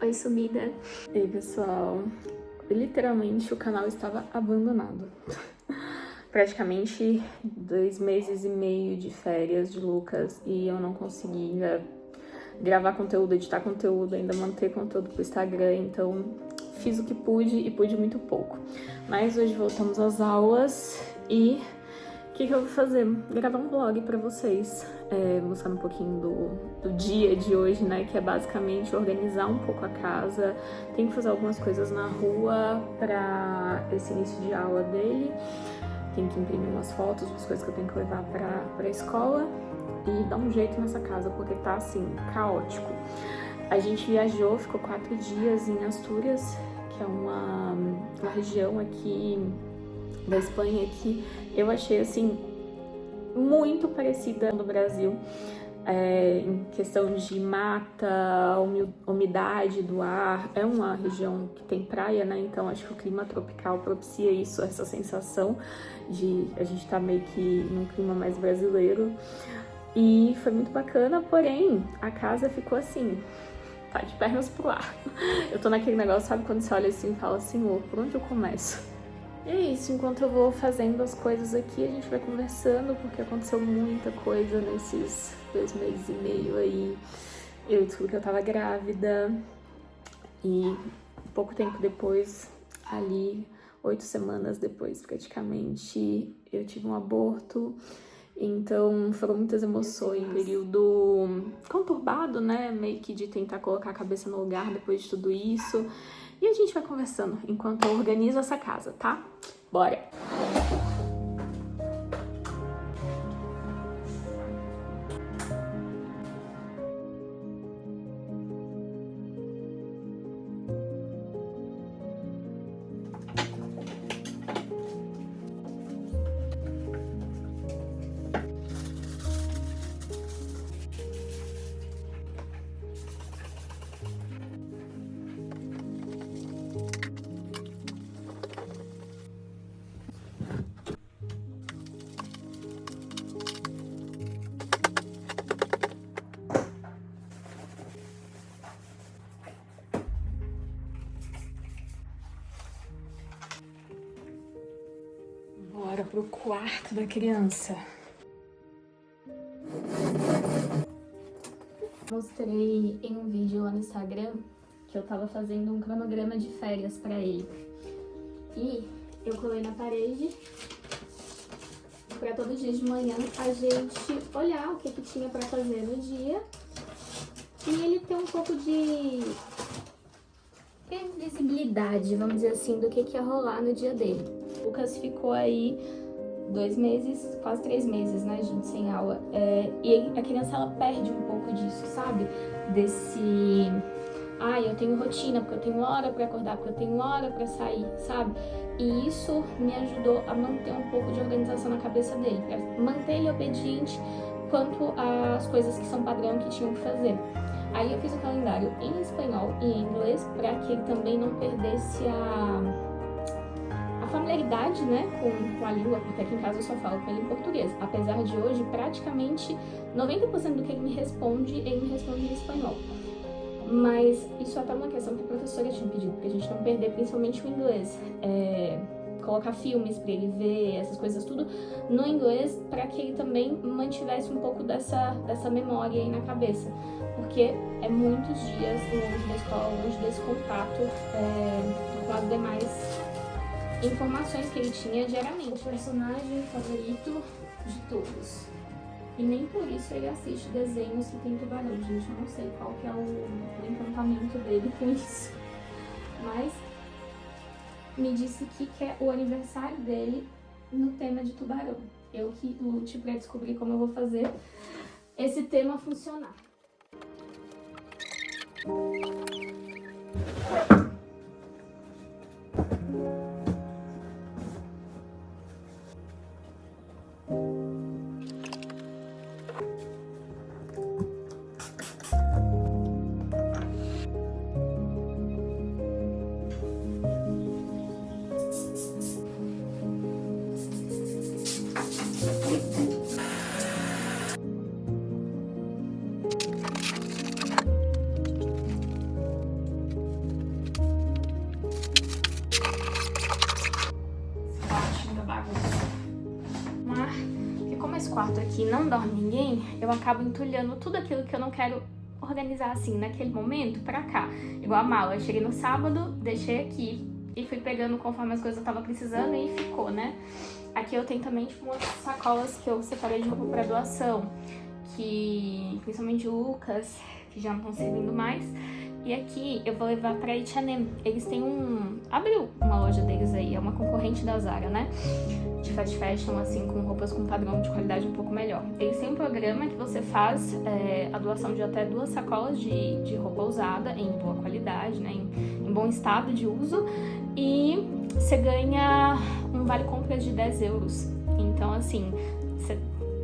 Oi, sumida. Ei, pessoal, literalmente o canal estava abandonado. Praticamente 2 meses e meio de férias de Lucas e eu não conseguia gravar conteúdo, editar conteúdo, ainda manter conteúdo pro Instagram, então fiz o que pude e pude muito pouco. Mas hoje voltamos às aulas e o que eu vou fazer? Gravar um vlog pra vocês, mostrar um pouquinho do dia de hoje, né? Que é basicamente organizar um pouco a casa. Tem que fazer algumas coisas na rua pra esse início de aula dele. Tem que imprimir umas fotos, umas coisas que eu tenho que levar pra escola e dar um jeito nessa casa, porque tá assim, caótico. A gente viajou, ficou 4 dias em Astúrias, que é uma região aqui da Espanha que eu achei assim muito parecida no Brasil, em questão de mata, umidade do ar. É uma região que tem praia, né? Então acho que o clima tropical propicia isso, essa sensação de a gente tá meio que num clima mais brasileiro. E foi muito bacana, porém a casa ficou assim, tá de pernas pro ar. Eu tô naquele negócio, sabe, quando você olha assim e fala, Senhor, por onde eu começo? E é isso, enquanto eu vou fazendo as coisas aqui, a gente vai conversando, porque aconteceu muita coisa nesses 2 meses e meio aí. Eu descobri que eu tava grávida e pouco tempo depois, ali 8 semanas depois praticamente, eu tive um aborto. Então foram muitas emoções, um período conturbado, né? Meio que de tentar colocar a cabeça no lugar depois de tudo isso. E a gente vai conversando enquanto eu organizo essa casa, tá? Bora! Bora pro quarto da criança. Mostrei em um vídeo lá no Instagram que eu tava fazendo um cronograma de férias pra ele. E eu colei na parede pra todo dia de manhã a gente olhar o que tinha pra fazer no dia e ele ter um pouco de previsibilidade, vamos dizer assim, do que ia rolar no dia dele. O Lucas ficou aí 2 meses, quase 3 meses, né, gente, sem aula. E a criança, ela perde um pouco disso, sabe? Desse... eu tenho rotina, porque eu tenho hora pra acordar, porque eu tenho hora pra sair, sabe? E isso me ajudou a manter um pouco de organização na cabeça dele, pra manter ele obediente quanto às coisas que são padrão que tinham que fazer. Aí eu fiz o calendário em espanhol e em inglês, pra que ele também não perdesse a familiaridade, né, com a língua, porque aqui em casa eu só falo com ele em português. Apesar de hoje, praticamente 90% do que ele me responde em espanhol. Mas isso é até uma questão que a professora tinha pedido, pra gente não perder principalmente o inglês. Colocar filmes pra ele ver, essas coisas tudo no inglês, pra que ele também mantivesse um pouco dessa memória aí na cabeça. Porque é muitos dias longe da escola, longe desse contato com as demais informações que ele tinha diariamente. O personagem favorito de todos. E nem por isso ele assiste desenhos que tem tubarão, gente. Eu não sei qual que é o encantamento dele com isso. Mas me disse que quer o aniversário dele no tema de tubarão. Eu que lute pra descobrir como eu vou fazer esse tema funcionar. que não dorme ninguém, eu acabo entulhando tudo aquilo que eu não quero organizar assim naquele momento pra cá. Igual a mala, eu cheguei no sábado, deixei aqui e fui pegando conforme as coisas eu tava precisando e ficou, né? Aqui eu tenho também, tipo, umas sacolas que eu separei de roupa pra doação, que principalmente o Lucas, que já não estão servindo mais. E aqui eu vou levar pra H&M. Eles têm abriu uma loja deles aí, é uma concorrente da Zara, né? De fast fashion, assim, com roupas com padrão de qualidade um pouco melhor. Eles têm um programa que você faz a doação de até 2 sacolas de roupa usada, em boa qualidade, né? Em bom estado de uso. E você ganha um vale compras de 10 euros. Então, assim, você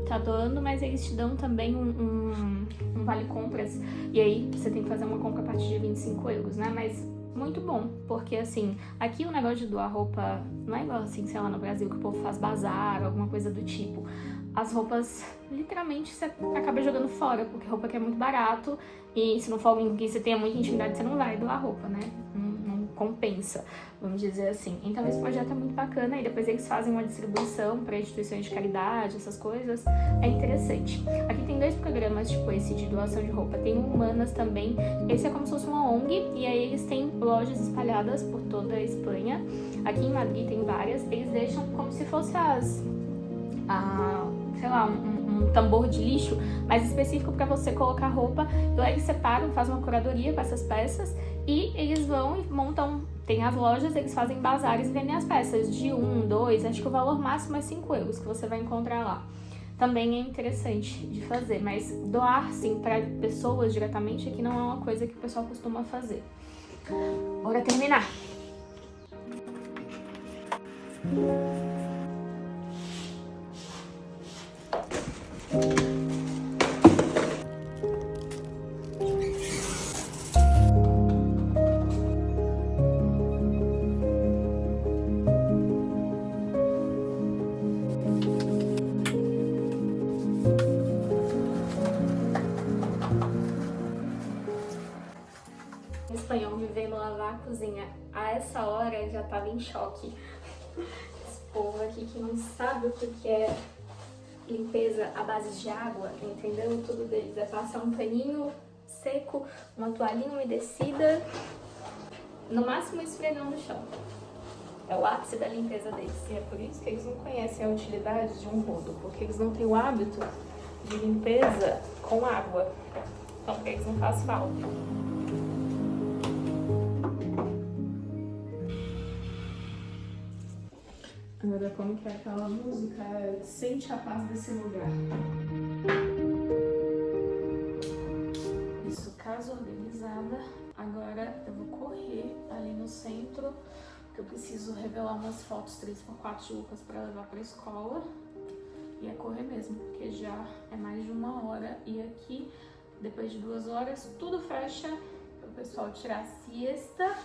tá doando, mas eles te dão também um vale compras. E aí você tem que fazer uma compra a partir de 25 euros, né? Mas muito bom, porque assim, aqui o negócio de doar roupa não é igual assim, sei lá, no Brasil, que o povo faz bazar, alguma coisa do tipo. As roupas, literalmente, você acaba jogando fora, porque roupa que é muito barato, e se não for alguém que você tenha muita intimidade, você não vai doar roupa, né? Não compensa, vamos dizer assim. Então esse projeto é muito bacana, e depois eles fazem uma distribuição para instituições de caridade, essas coisas, é interessante. Aqui tem 2 programas, tipo esse de doação de roupa, tem o Humanas também, esse é como se fosse uma ONG, e aí eles têm lojas espalhadas por toda a Espanha. Aqui em Madrid tem várias, eles deixam como se fosse sei lá, um tambor de lixo mais específico para você colocar roupa, e lá eles separam, fazem uma curadoria com essas peças, e eles vão e montam, tem as lojas, eles fazem bazares e vendem as peças de 1, 2, acho que o valor máximo é 5 euros que você vai encontrar lá. Também é interessante de fazer, mas doar, sim, para pessoas diretamente aqui não é uma coisa que o pessoal costuma fazer. Bora terminar! O espanhol me vendo lavar a cozinha a essa hora já tava em choque. Esse povo aqui que não sabe o que é limpeza à base de água, entendeu? Tudo deles é passar um paninho seco, uma toalhinha umedecida, no máximo esfregão no chão. É o ápice da limpeza deles. E é por isso que eles não conhecem a utilidade de um rodo, porque eles não têm o hábito de limpeza com água. Então, pra eles não faz falta. Agora, como que é aquela música? Sente a paz desse lugar. Isso, casa organizada. Agora eu vou correr ali no centro, porque eu preciso revelar umas fotos 3x4 de Lucas para levar para a escola. E é correr mesmo, porque já é mais de 1 hora. E aqui, depois de 2 horas, tudo fecha para o pessoal tirar a siesta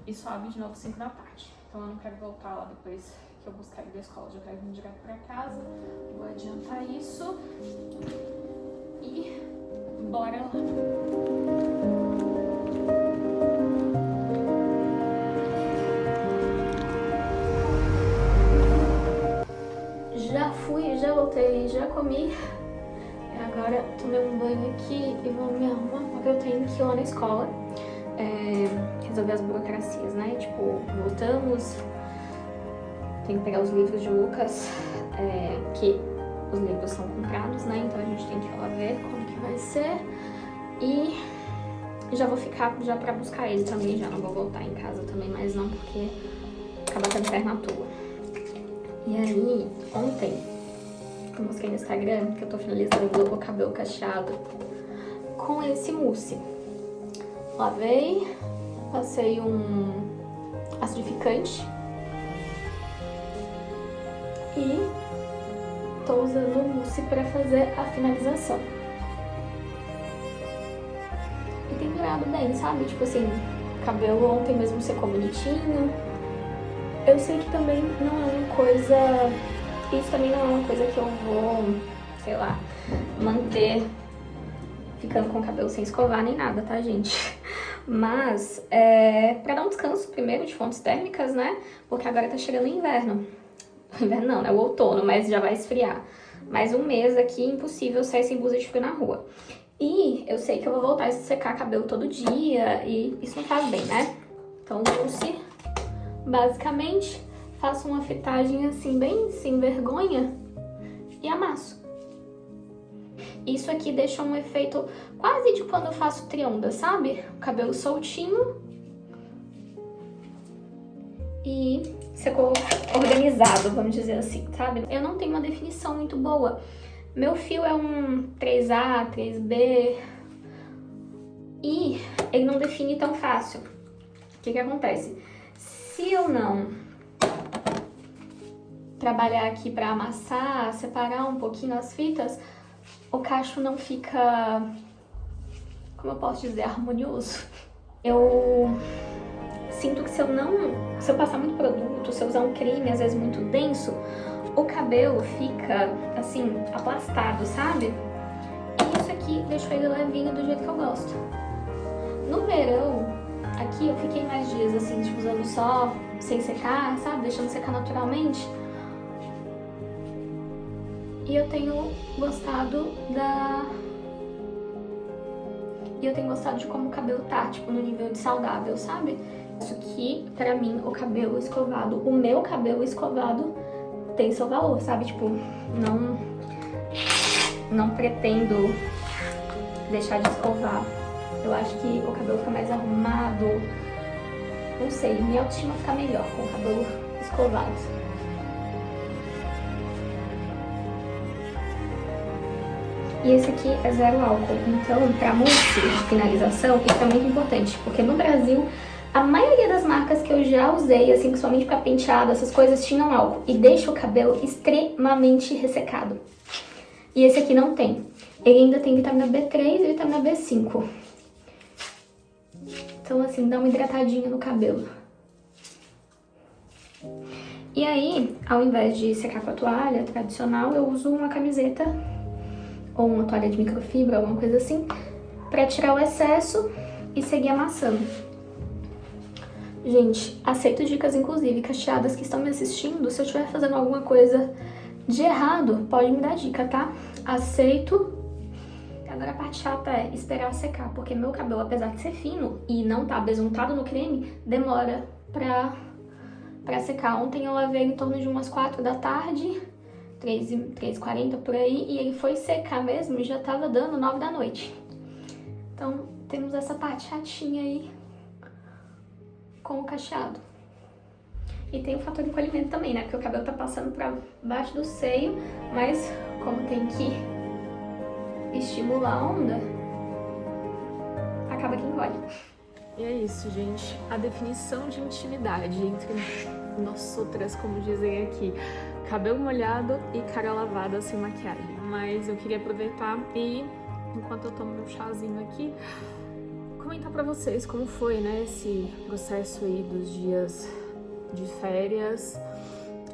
e sobe de novo 5 da tarde. Então eu não quero voltar lá depois que eu buscar ele da escola, já quero vir direto pra casa. Vou adiantar isso e bora lá. Já fui, já voltei, já comi. E agora tomei um banho aqui e vou me arrumar, porque eu tenho que ir lá na escola. Resolver as burocracias, né? Tipo, voltamos, tem que pegar os livros de Lucas, que os livros são comprados, né? Então a gente tem que ir lá ver como que vai ser. E já vou ficar já pra buscar ele também, já não vou voltar em casa também, mas não, porque acaba sendo perna à toa. E aí, ontem, eu mostrei no Instagram que eu tô finalizando o cabelo cacheado com esse mousse. Lavei, passei um acidificante e tô usando o mousse para fazer a finalização. E tem durado bem, sabe? Tipo assim, o cabelo ontem mesmo secou bonitinho. Eu sei que também não é uma coisa... Isso também não é uma coisa que eu vou, sei lá, manter ficando com o cabelo sem escovar nem nada, tá, gente? Mas pra dar um descanso primeiro de fontes térmicas, né? Porque agora tá chegando o inverno. O inverno não, né? O outono, mas já vai esfriar. mais um mês aqui, impossível sair sem blusa de frio na rua. E eu sei que eu vou voltar a secar cabelo todo dia e isso não faz bem, né? Então, basicamente, faço uma fitagem assim, bem sem vergonha e amasso. Isso aqui deixa um efeito quase de quando eu faço trionda, sabe? O cabelo soltinho e secou organizado, vamos dizer assim, sabe? Eu não tenho uma definição muito boa. Meu fio é um 3A, 3B e ele não define tão fácil. O que acontece? Se eu não trabalhar aqui para amassar, separar um pouquinho as fitas, o cacho não fica, como eu posso dizer, harmonioso. Eu sinto que se eu passar muito produto, se eu usar um creme às vezes muito denso, o cabelo fica assim, aplastado, sabe? E isso aqui deixou ele levinho do jeito que eu gosto. No verão, aqui eu fiquei mais dias assim, tipo, usando só sem secar, sabe? Deixando secar naturalmente. E eu tenho gostado de como o cabelo tá, tipo, no nível de saudável, sabe? Isso aqui, pra mim, o cabelo escovado, o meu cabelo escovado tem seu valor, sabe? Tipo, não pretendo deixar de escovar. Eu acho que o cabelo fica mais arrumado. Não sei, minha autoestima fica melhor com o cabelo escovado. E esse aqui é zero álcool, então pra mousse, finalização, isso é muito importante, porque no Brasil, a maioria das marcas que eu já usei, assim, principalmente pra penteado, essas coisas, tinham álcool e deixa o cabelo extremamente ressecado. E esse aqui não tem. Ele ainda tem vitamina B3 e vitamina B5. Então, assim, dá uma hidratadinha no cabelo. E aí, ao invés de secar com a toalha tradicional, eu uso uma camiseta ou uma toalha de microfibra, alguma coisa assim, pra tirar o excesso e seguir amassando. Gente, aceito dicas, inclusive, cacheadas que estão me assistindo. Se eu estiver fazendo alguma coisa de errado, pode me dar dica, tá? Aceito. Agora a parte chata é esperar secar, porque meu cabelo, apesar de ser fino e não tá besuntado no creme, demora pra secar. Ontem eu lavei em torno de umas 4 da tarde, 3h40 por aí, e ele foi secar mesmo e já tava dando 9 da noite. Então, temos essa parte chatinha aí com o cacheado. E tem o fator encolhimento também, né? Porque o cabelo tá passando pra baixo do seio, mas como tem que estimular a onda, acaba que encolhe. E é isso, gente. A definição de intimidade entre nós outras, como dizem aqui. Cabelo molhado e cara lavada sem maquiagem. Mas eu queria aproveitar e, enquanto eu tomo meu chazinho aqui, comentar pra vocês como foi, né, esse processo aí dos dias de férias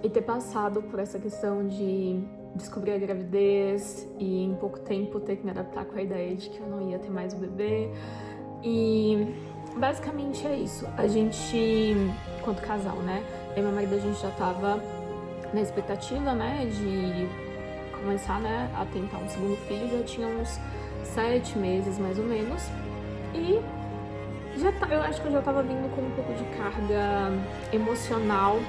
e ter passado por essa questão de descobrir a gravidez e em pouco tempo ter que me adaptar com a ideia de que eu não ia ter mais o bebê. E basicamente é isso. A gente, enquanto casal, né, eu e meu marido, a gente já tava na expectativa, né, de começar, né, a tentar um segundo filho. Já tinha uns 7 meses, mais ou menos. E eu acho que eu já tava vindo com um pouco de carga emocional,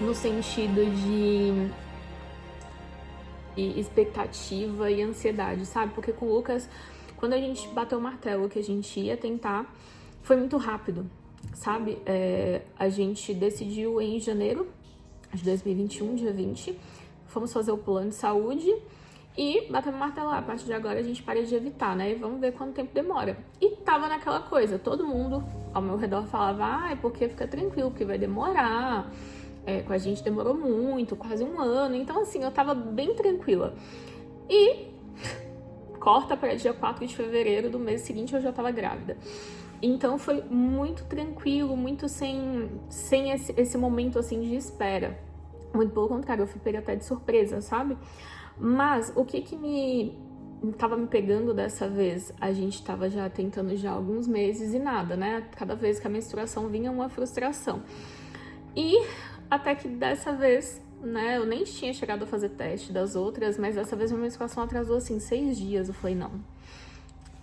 no sentido de expectativa e ansiedade, sabe? Porque com o Lucas, quando a gente bateu o martelo que a gente ia tentar, foi muito rápido, sabe? A gente decidiu em janeiro de 2021, dia 20, fomos fazer o plano de saúde e batemos o martelo lá. A partir de agora a gente para de evitar, né? E vamos ver quanto tempo demora. E tava naquela coisa, todo mundo ao meu redor falava, é porque fica tranquilo, porque vai demorar. Com a gente demorou muito, quase um ano. Então, assim, eu tava bem tranquila. E corta para dia 4 de fevereiro do mês seguinte, eu já tava grávida. Então, foi muito tranquilo, muito sem esse momento, assim, de espera. Muito pelo contrário, eu fui pega até de surpresa, sabe? Mas o que tava me pegando dessa vez? A gente tava já tentando já há alguns meses e nada, né? Cada vez que a menstruação vinha, uma frustração. E até que dessa vez né? Eu nem tinha chegado a fazer teste das outras, mas dessa vez minha menstruação atrasou, assim, 6 dias. Eu falei, não,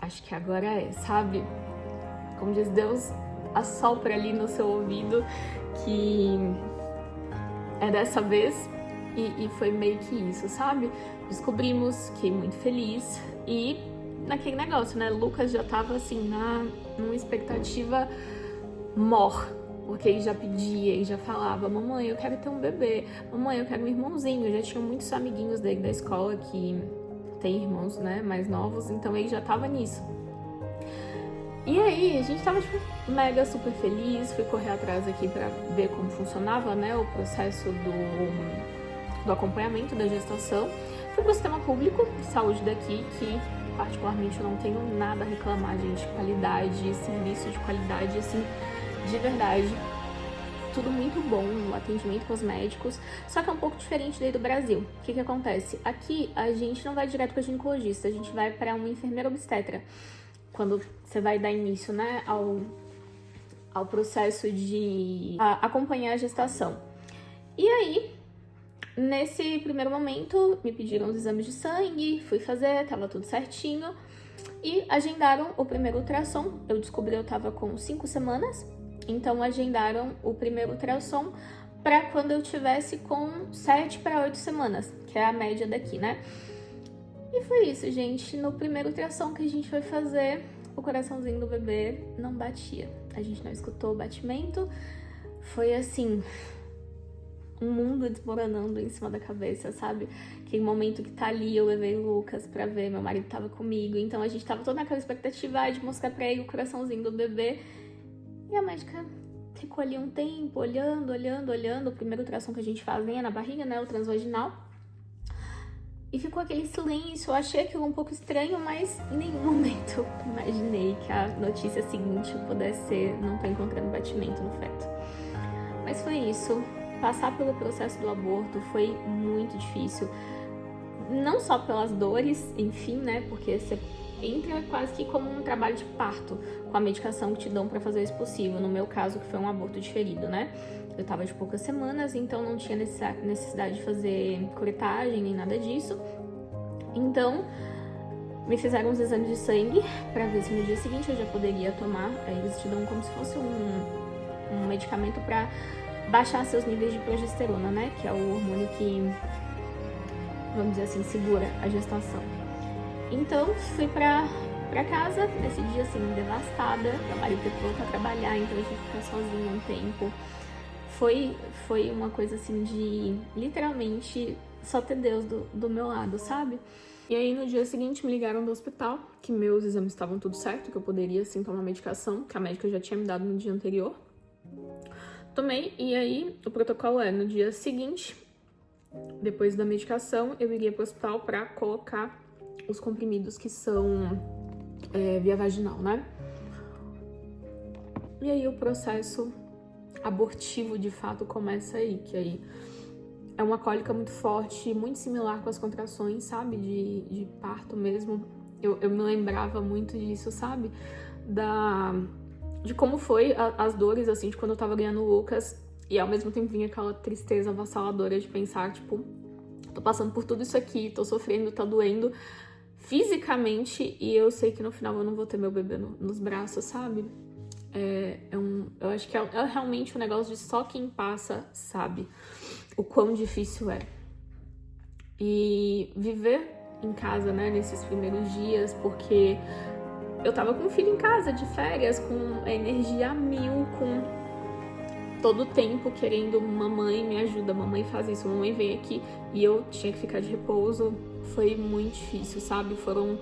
acho que agora é, sabe? Como diz Deus, assopra ali no seu ouvido que é dessa vez. E foi meio que isso, sabe? Descobrimos, fiquei muito feliz. E naquele negócio, né? Lucas já tava, assim, numa expectativa mor. Porque ele já pedia, ele já falava, mamãe, eu quero ter um bebê. Mamãe, eu quero um irmãozinho. Já tinha muitos amiguinhos dele da escola que tem irmãos, né, mais novos. Então ele já tava nisso. E aí, a gente tava, tipo, mega super feliz. Fui correr atrás aqui pra ver como funcionava, né, o processo do acompanhamento da gestação. Fui pro sistema público de saúde daqui, que particularmente eu não tenho nada a reclamar, gente. Qualidade, serviço de qualidade, assim, de verdade. Tudo muito bom no atendimento com os médicos, só que é um pouco diferente daí do Brasil. O que acontece? Aqui, a gente não vai direto para a ginecologista, a gente vai para uma enfermeira obstetra. Quando você vai dar início, né, ao processo de acompanhar a gestação. E aí, nesse primeiro momento, me pediram os exames de sangue, fui fazer, tava tudo certinho. E agendaram o primeiro ultrassom. Eu descobri que eu tava com 5 semanas. Então, agendaram o primeiro ultrassom para quando eu tivesse com 7 para 8 semanas, que é a média daqui, né? E foi isso, gente. No primeiro ultrassom que a gente foi fazer, o coraçãozinho do bebê não batia. A gente não escutou o batimento. Foi assim, um mundo desmoronando em cima da cabeça, sabe? Aquele momento que tá ali, eu levei o Lucas pra ver, meu marido tava comigo. Então, a gente tava toda naquela expectativa de mostrar pra ele o coraçãozinho do bebê. E a médica ficou ali um tempo, olhando. O primeiro ultrassom que a gente faz nem é na barriga, né? O transvaginal. E ficou aquele silêncio. Eu achei aquilo um pouco estranho, mas em nenhum momento imaginei que a notícia seguinte pudesse ser: não tô encontrando batimento no feto. Mas foi isso. Passar pelo processo do aborto foi muito difícil. Não só pelas dores, enfim, né? Porque você entra quase que como um trabalho de parto, com a medicação que te dão pra fazer isso possível. No meu caso, que foi um aborto diferido, né? Eu tava de poucas semanas, então não tinha necessidade de fazer curetagem nem nada disso. Então, me fizeram uns exames de sangue pra ver se no dia seguinte eu já poderia tomar. Aí eles te dão como se fosse um medicamento pra baixar seus níveis de progesterona, né? Que é o hormônio que, vamos dizer assim, segura a gestação. Então, fui pra casa, nesse dia, assim, devastada. Meu marido teve que voltar a trabalhar, então eu tive que ficar sozinha um tempo. Foi uma coisa, assim, de literalmente só ter Deus do meu lado, sabe? E aí, no dia seguinte, me ligaram do hospital, que meus exames estavam tudo certo, que eu poderia, sim, tomar medicação, que a médica já tinha me dado no dia anterior. Tomei, e aí, o protocolo é, no dia seguinte, depois da medicação, eu iria pro hospital pra colocar os comprimidos que são via vaginal, né? E aí o processo abortivo de fato começa aí, que aí é uma cólica muito forte, muito similar com as contrações, sabe? De parto mesmo. Eu me lembrava muito disso, sabe? De como foi as dores, assim, de quando eu tava ganhando o Lucas. E ao mesmo tempo vinha aquela tristeza avassaladora de pensar, tipo, tô passando por tudo isso aqui, tô sofrendo, tá doendo fisicamente, e eu sei que no final eu não vou ter meu bebê nos braços, sabe? Eu acho que é realmente um negócio de só quem passa sabe o quão difícil é. E viver em casa, né, nesses primeiros dias, porque eu tava com o filho em casa, de férias, com a energia a mil, com todo o tempo querendo, mamãe me ajuda, mamãe faz isso, mamãe vem aqui, e eu tinha que ficar de repouso. Foi muito difícil, sabe? Foram,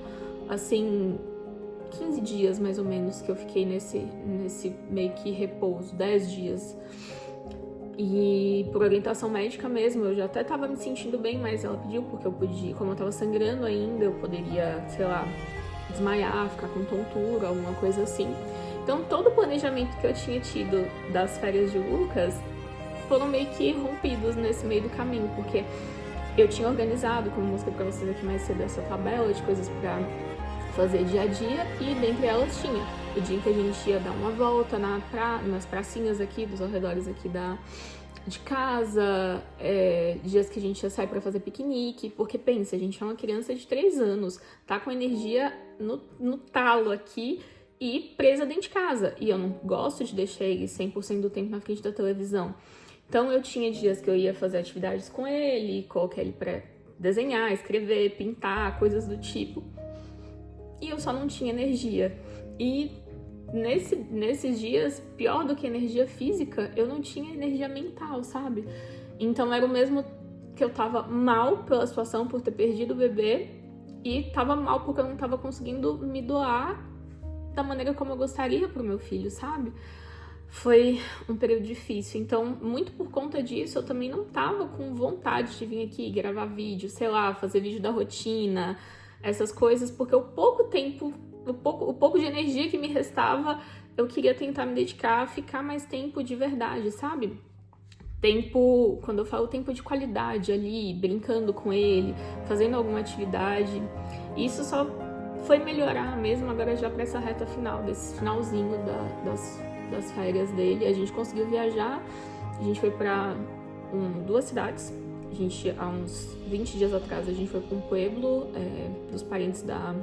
assim, 15 dias mais ou menos que eu fiquei nesse meio que repouso, 10 dias. E por orientação médica mesmo, eu já até tava me sentindo bem, mas ela pediu porque eu podia, como eu tava sangrando ainda, eu poderia, sei lá, desmaiar, ficar com tontura, alguma coisa assim. Então todo o planejamento que eu tinha tido das férias de Lucas foram meio que rompidos nesse meio do caminho, porque eu tinha organizado, como eu mostrei pra vocês aqui mais cedo, essa tabela de coisas pra fazer dia a dia, e dentre elas tinha o dia em que a gente ia dar uma volta nas pracinhas aqui, dos arredores aqui de casa, dias que a gente ia sair pra fazer piquenique, porque pensa, a gente é uma criança de 3 anos, tá com energia no talo aqui e presa dentro de casa. E eu não gosto de deixar ele 100% do tempo na frente da televisão. Então eu tinha dias que eu ia fazer atividades com ele, colocar ele pra desenhar, escrever, pintar, coisas do tipo. E eu só não tinha energia. E nesses dias, pior do que energia física, eu não tinha energia mental, sabe? Então era o mesmo que eu tava mal pela situação, por ter perdido o bebê, e tava mal porque eu não tava conseguindo me doar da maneira como eu gostaria pro meu filho, sabe? Foi um período difícil, então muito por conta disso eu também não tava com vontade de vir aqui gravar vídeo, sei lá, fazer vídeo da rotina, essas coisas, porque o pouco de energia que me restava, eu queria tentar me dedicar a ficar mais tempo de verdade, sabe? Tempo, quando eu falo tempo de qualidade ali, brincando com ele, fazendo alguma atividade, isso só foi melhorar mesmo agora já pra essa reta final, desse finalzinho das férias dele. A gente conseguiu viajar, a gente foi pra 2 cidades. A gente, há uns 20 dias atrás, a gente foi pra um pueblo dos parentes da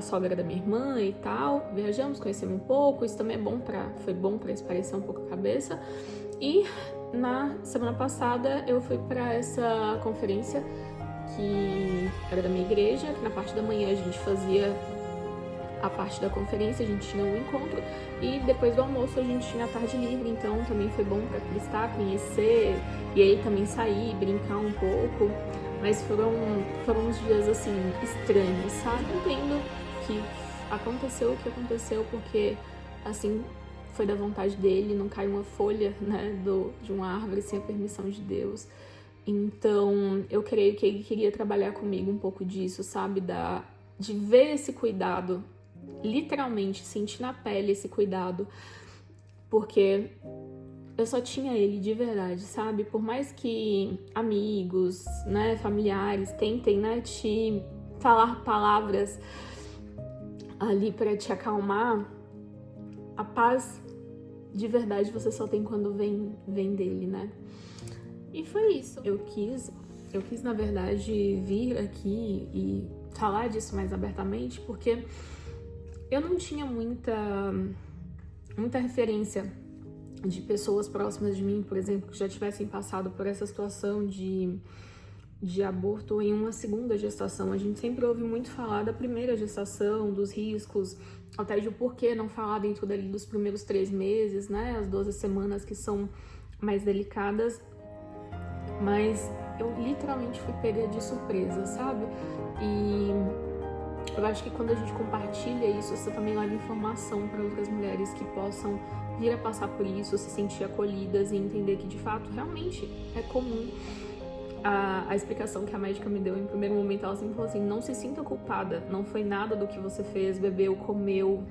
sogra da minha irmã e tal. Viajamos, conhecemos um pouco, isso também foi bom pra espairecer um pouco a cabeça. E na semana passada eu fui pra essa conferência que era da minha igreja, que na parte da manhã a gente fazia a parte da conferência, a gente tinha um encontro, e depois do almoço a gente tinha a tarde livre, então também foi bom para turistar, conhecer, e aí também sair, brincar um pouco, mas foram uns dias assim, estranhos, sabe? Entendo que aconteceu o que aconteceu, porque assim, foi da vontade dele, não caiu uma folha, né, de uma árvore sem a permissão de Deus. Então, eu creio que ele queria trabalhar comigo um pouco disso, sabe? De ver esse cuidado, literalmente, sentir na pele esse cuidado, porque eu só tinha ele de verdade, sabe? Por mais que amigos, né, familiares tentem, né, te falar palavras ali pra te acalmar, a paz de verdade você só tem quando vem dele, né? E foi isso. Eu quis, na verdade, vir aqui e falar disso mais abertamente, porque eu não tinha muita referência de pessoas próximas de mim, por exemplo, que já tivessem passado por essa situação de aborto em uma segunda gestação. A gente sempre ouve muito falar da primeira gestação, dos riscos, até de o porquê não falar dentro dali dos primeiros 3 meses, né? As 12 semanas que são mais delicadas. Mas eu literalmente fui pega de surpresa, sabe? E eu acho que quando a gente compartilha isso, você também leva informação para outras mulheres que possam vir a passar por isso, se sentir acolhidas e entender que de fato realmente é comum. A explicação que a médica me deu em primeiro momento, ela sempre falou assim: não se sinta culpada, não foi nada do que você fez, bebeu, comeu,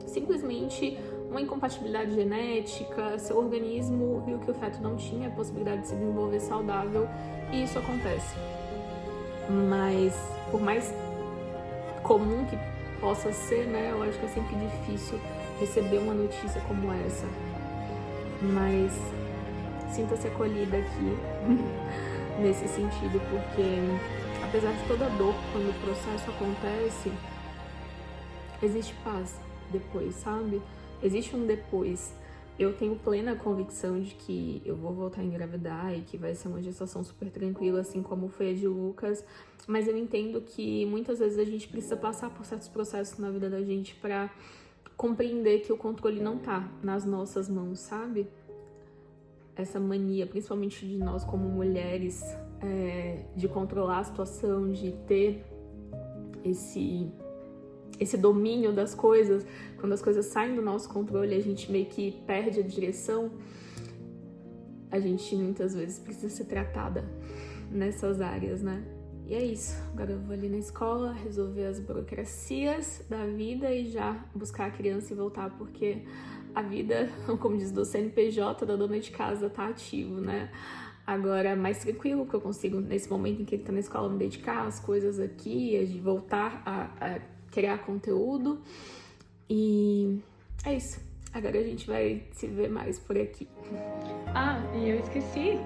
simplesmente uma incompatibilidade genética, seu organismo viu que o feto não tinha a possibilidade de se desenvolver saudável, e isso acontece. Mas, por mais comum que possa ser, né, eu acho que é sempre difícil receber uma notícia como essa. Mas sinta-se acolhida aqui, nesse sentido, porque apesar de toda a dor, quando o processo acontece, existe paz depois, sabe? Existe um depois. Eu tenho plena convicção de que eu vou voltar a engravidar e que vai ser uma gestação super tranquila, assim como foi a de Lucas. Mas eu entendo que muitas vezes a gente precisa passar por certos processos na vida da gente pra compreender que o controle não tá nas nossas mãos, sabe? Essa mania, principalmente de nós como mulheres, de controlar a situação, de ter esse domínio das coisas. Quando as coisas saem do nosso controle, a gente meio que perde a direção. A gente muitas vezes precisa ser tratada nessas áreas, né? E é isso. Agora eu vou ali na escola, resolver as burocracias da vida e já buscar a criança e voltar, porque a vida, como diz do CNPJ, da dona de casa, tá ativo, né? Agora, mais tranquilo, porque eu consigo, nesse momento em que ele tá na escola, me dedicar às coisas aqui, de voltar a criar conteúdo. E é isso. Agora a gente vai se ver mais por aqui. Ah, e eu esqueci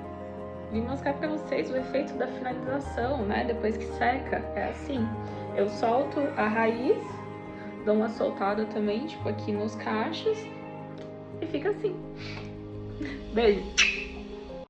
de mostrar pra vocês o efeito da finalização, né? Depois que seca, é assim. Eu solto a raiz, dou uma soltada também, tipo aqui nos cachos, e fica assim. Beijo!